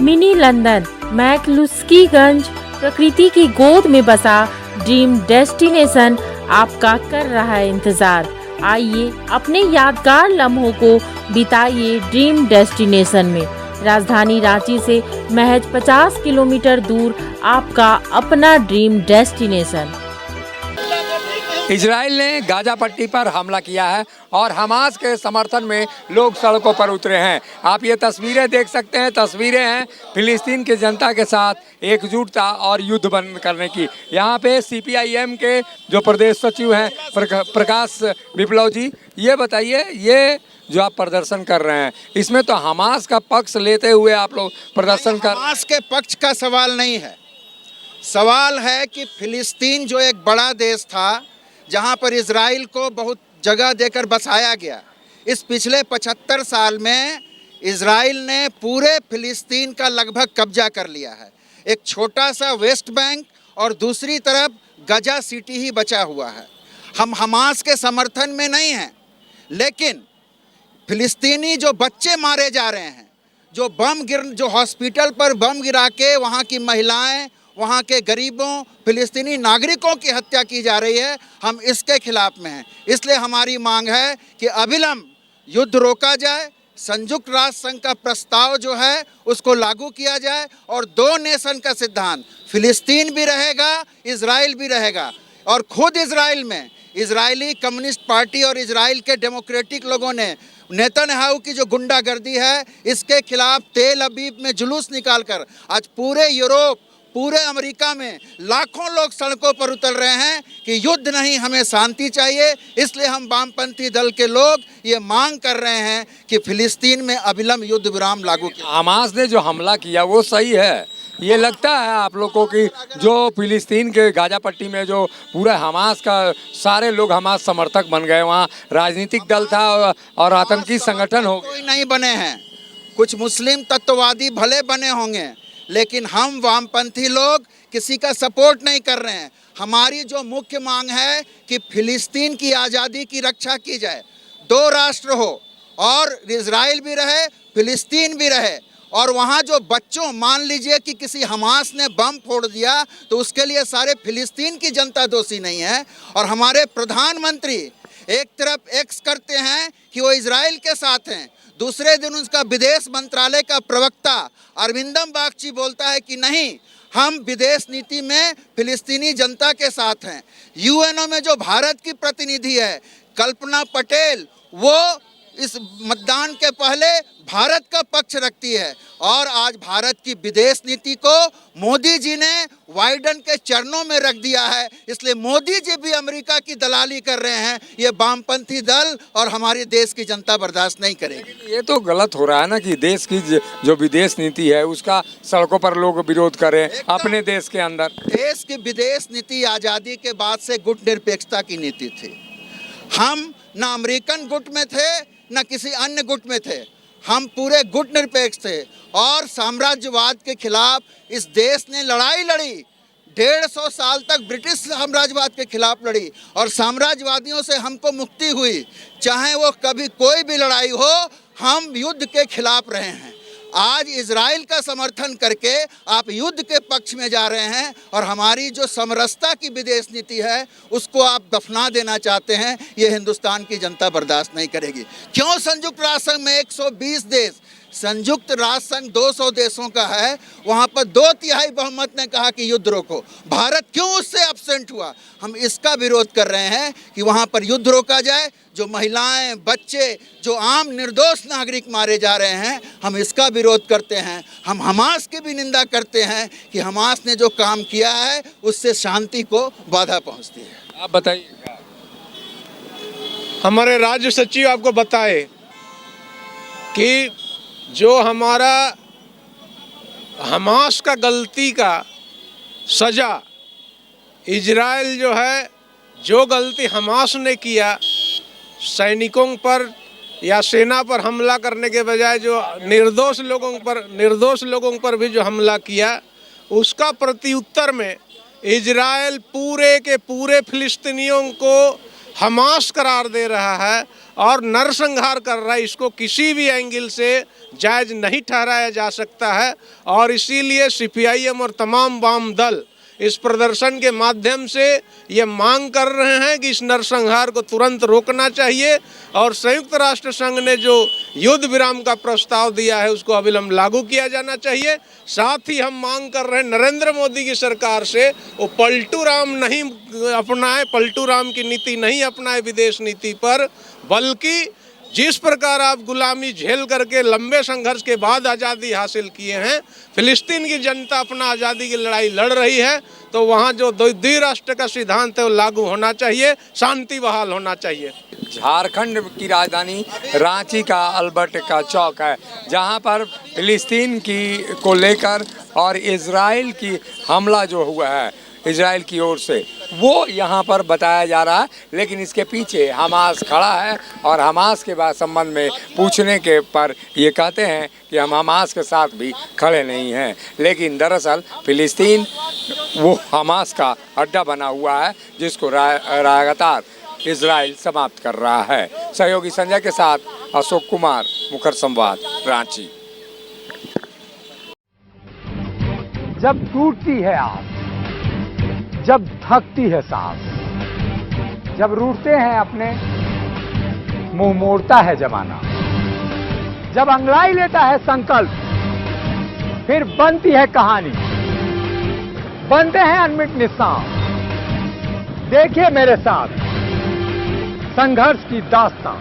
Mini London McCluskieganj प्रकृति की गोद में बसा ड्रीम डेस्टिनेशन आपका कर रहा है इंतजार। आइए अपने यादगार लम्हों को बिताइए ड्रीम डेस्टिनेशन में। राजधानी रांची से महज 50 किलोमीटर दूर आपका अपना ड्रीम डेस्टिनेशन। इजराइल ने गाजा पट्टी पर हमला किया है और हमास के समर्थन में लोग सड़कों पर उतरे हैं। आप ये तस्वीरें देख सकते हैं, तस्वीरें हैं फिलिस्तीन की जनता के साथ एकजुटता और युद्ध बंद करने की। यहाँ पे सीपीआईएम के जो प्रदेश सचिव हैं प्रकाश विप्लव जी, ये बताइए, ये जो आप प्रदर्शन कर रहे हैं इसमें तो हमास का पक्ष लेते हुए आप लोग प्रदर्शन कर। हमास के पक्ष का सवाल नहीं है, सवाल है कि फिलिस्तीन जो एक बड़ा देश था जहां पर इजराइल को बहुत जगह देकर बसाया गया, इस पिछले 75 साल में इजराइल ने पूरे फिलिस्तीन का लगभग कब्जा कर लिया है। एक छोटा सा वेस्ट बैंक और दूसरी तरफ गजा सिटी ही बचा हुआ है। हम हमास के समर्थन में नहीं हैं, लेकिन फिलिस्तीनी जो बच्चे मारे जा रहे हैं, जो हॉस्पिटल पर बम गिरा के वहाँ की महिलाएं, वहाँ के गरीबों फिलिस्तीनी नागरिकों की हत्या की जा रही है, हम इसके खिलाफ में हैं। इसलिए हमारी मांग है कि अविलंब युद्ध रोका जाए, संयुक्त राष्ट्र संघ का प्रस्ताव जो है उसको लागू किया जाए और 2 नेशन का सिद्धांत, फिलिस्तीन भी रहेगा, इजराइल भी रहेगा। और खुद इजराइल में इजरायली कम्युनिस्ट पार्टी और इजराइल के डेमोक्रेटिक लोगों ने नेतन्याहू की जो गुंडागर्दी है इसके खिलाफ तेल अवीव में जुलूस निकालकर आज पूरे यूरोप, पूरे अमेरिका में लाखों लोग सड़कों पर उतर रहे हैं कि युद्ध नहीं, हमें शांति चाहिए। इसलिए हम वामपंथी दल के लोग ये मांग कर रहे हैं कि फिलिस्तीन में अविलंब युद्ध विराम लागू किया। हमास ने जो हमला किया वो सही है, ये लगता है आप लोगों की जो फिलिस्तीन के गाजा पट्टी में जो पूरा हमास का सारे लोग हमास समर्थक बन गए, वहाँ राजनीतिक दल था और आतंकी संगठन हो कोई नहीं बने हैं, कुछ मुस्लिम तत्ववादी भले बने होंगे, लेकिन हम वामपंथी लोग किसी का सपोर्ट नहीं कर रहे हैं। हमारी जो मुख्य मांग है कि फिलिस्तीन की आज़ादी की रक्षा की जाए, 2 राष्ट्र हो और इजराइल भी रहे, फिलिस्तीन भी रहे। और वहाँ जो बच्चों, मान लीजिए कि किसी हमास ने बम फोड़ दिया तो उसके लिए सारे फिलिस्तीन की जनता दोषी नहीं है। और हमारे प्रधानमंत्री एक तरफ एक्स करते हैं कि वो इजराइल के साथ हैं, दूसरे दिन उसका विदेश मंत्रालय का प्रवक्ता अरविंदम बागची बोलता है कि नहीं, हम विदेश नीति में फिलिस्तीनी जनता के साथ हैं। यूएनओ में जो भारत की प्रतिनिधि है कल्पना पटेल, वो इस मतदान के पहले भारत का पक्ष रखती है। और आज भारत की विदेश नीति को मोदी जी ने बाइडेन के चरणों में रख दिया है, इसलिए मोदी जी भी अमेरिका की दलाली कर रहे हैं। ये वामपंथी दल और हमारे देश की जनता बर्दाश्त नहीं करेगी। ये तो गलत हो रहा है ना कि देश की जो विदेश नीति है उसका सड़कों पर लोग विरोध करें अपने देश के अंदर। देश की विदेश नीति आज़ादी के बाद से गुट निरपेक्षता की नीति थी। हम ना अमेरिकन गुट में थे न किसी अन्य गुट में थे, हम पूरे गुट निरपेक्ष थे और साम्राज्यवाद के खिलाफ इस देश ने लड़ाई लड़ी। 150 साल तक ब्रिटिश साम्राज्यवाद के खिलाफ लड़ी और साम्राज्यवादियों से हमको मुक्ति हुई। चाहे वो कभी कोई भी लड़ाई हो, हम युद्ध के खिलाफ रहे हैं। आज इजराइल का समर्थन करके आप युद्ध के पक्ष में जा रहे हैं और हमारी जो समरसता की विदेश नीति है उसको आप दफना देना चाहते हैं। ये हिंदुस्तान की जनता बर्दाश्त नहीं करेगी। क्यों संयुक्त राष्ट्र संघ में 120 देश, संयुक्त राष्ट्र संघ 200 देशों का है, वहाँ पर 2/3 बहुमत ने कहा कि युद्ध रोको। भारत क्यों उससे एब्सेंट हुआ? हम इसका विरोध कर रहे हैं कि वहाँ पर युद्ध रोका जाए। जो महिलाएं, बच्चे, जो आम निर्दोष नागरिक मारे जा रहे हैं, हम इसका विरोध करते हैं। हम हमास की भी निंदा करते हैं कि हमास ने जो काम किया है उससे शांति को बाधा पहुँचती है। आप बताइए। हमारे राज्य सचिव आपको बताए कि जो हमारा हमास का गलती का सज़ा इजराइल जो है, जो गलती हमास ने किया सैनिकों पर या सेना पर हमला करने के बजाय जो निर्दोष लोगों पर भी जो हमला किया, उसका प्रत्युत्तर में इजराइल पूरे के पूरे फिलिस्तीनियों को हमास करार दे रहा है और नरसंहार कर रहा है, इसको किसी भी एंगल से जायज़ नहीं ठहराया जा सकता है। और इसीलिए सीपीआईएम और तमाम वाम दल इस प्रदर्शन के माध्यम से ये मांग कर रहे हैं कि इस नरसंहार को तुरंत रोकना चाहिए और संयुक्त राष्ट्र संघ ने जो युद्ध विराम का प्रस्ताव दिया है उसको अविलंब लागू किया जाना चाहिए। साथ ही हम मांग कर रहे हैं नरेंद्र मोदी की सरकार से वो पलटू राम नहीं अपनाए, पलटू राम की नीति नहीं अपनाए विदेश नीति पर, बल्कि जिस प्रकार आप गुलामी झेल करके लंबे संघर्ष के बाद आज़ादी हासिल किए हैं, फिलिस्तीन की जनता अपना आज़ादी की लड़ाई लड़ रही है, तो वहाँ जो द्विराष्ट्र का सिद्धांत है वो लागू होना चाहिए, शांति बहाल होना चाहिए। झारखंड की राजधानी रांची का अल्बर्ट का चौक है, जहां पर फिलिस्तीन को लेकर और इजराइल की हमला जो हुआ है इजराइल की ओर से, वो यहाँ पर बताया जा रहा है। लेकिन इसके पीछे हमास खड़ा है और हमास के बाद संबंध में पूछने के पर ये कहते हैं कि हम हमास के साथ भी खड़े नहीं हैं। लेकिन दरअसल फिलिस्तीन वो हमास का अड्डा बना हुआ है, जिसको लगातार इजराइल समाप्त कर रहा है। सहयोगी संजय के साथ अशोक कुमार, मुखर संवाद, रांची। जब टूटती है आस, जब थकती है सांस, जब रूठते हैं अपने, मुंह मोड़ता है जमाना, जब अंगड़ाई लेता है संकल्प, फिर बनती है कहानी, बनते हैं अनमिट निशान। देखिए मेरे साथ संघर्ष की दास्तां।